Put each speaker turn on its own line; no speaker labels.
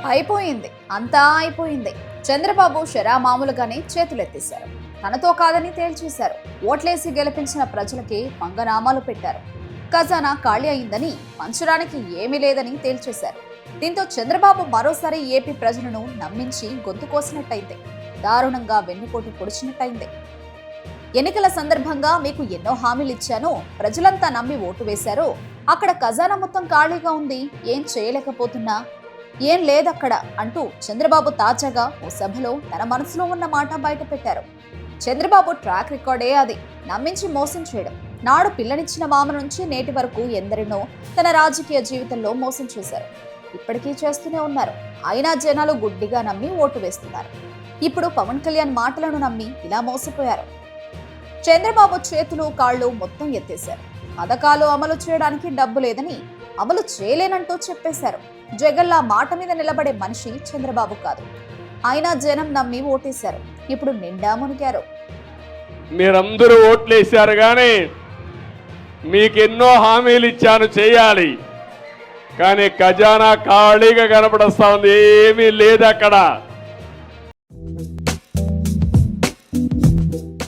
అయిపోయింది, అంతా అయిపోయింది. చంద్రబాబు మామూలుగానే చేతులెత్తేశారు. తనతో కాదని తేల్చేశారు. ఓట్లేసి గెలిపించిన ప్రజలకి పంగనామాలు పెట్టారు. ఖజానా ఖాళీ అయిందని, పంచడానికి ఏమీ లేదని తేల్చేశారు. దీంతో చంద్రబాబు మరోసారి ఏపీ ప్రజలను నమ్మించి గొంతు కోసినట్టయింది. దారుణంగా వెన్నుపోటు పొడిచినట్టయింది. ఎన్నికల సందర్భంగా మీకు ఎన్నో హామీలు ఇచ్చాను, ప్రజలంతా నమ్మి ఓటు వేశారు. అక్కడ ఖజానా మొత్తం ఖాళీగా ఉంది, ఏం చేయలేకపోతున్నా, ఏం లేదక్కడ అంటూ చంద్రబాబు తాజాగా ఓ సభలో తన మనసులో ఉన్న మాట బయట పెట్టారు. చంద్రబాబు ట్రాక్ రికార్డే అది, నమ్మించి మోసం చేయడం. నాడు పిల్లనిచ్చిన మామ నుంచి నేటి వరకు ఎందరినో తన రాజకీయ జీవితంలో మోసం చేశారు. ఇప్పటికీ చేస్తూనే ఉన్నారు. అయినా జనాలు గుడ్డిగా నమ్మి ఓటు వేస్తున్నారు. ఇప్పుడు పవన్ కళ్యాణ్ మాటలను నమ్మి ఇలా మోసపోయారు. చంద్రబాబు చేతులు కాళ్ళు మొత్తం ఎత్తేశారు. పథకాలు అమలు చేయడానికి డబ్బు లేదని, అమలు చేయలేనంటూ చెప్పేశారు. జగన్లా మాట మీద నిలబడే మనిషి చంద్రబాబు కాదు. అయినా జనం నమ్మి ఓటేశారు. ఇప్పుడు నిండా మునిగారు.
మీరందరూ ఓట్లేశారు కానీ మీకెన్నో హామీలు ఇచ్చాను చేయాలి, కానీ ఖజానా ఖాళీగా కనపడస్తా ఉంది, ఏమీ లేదు అక్కడ.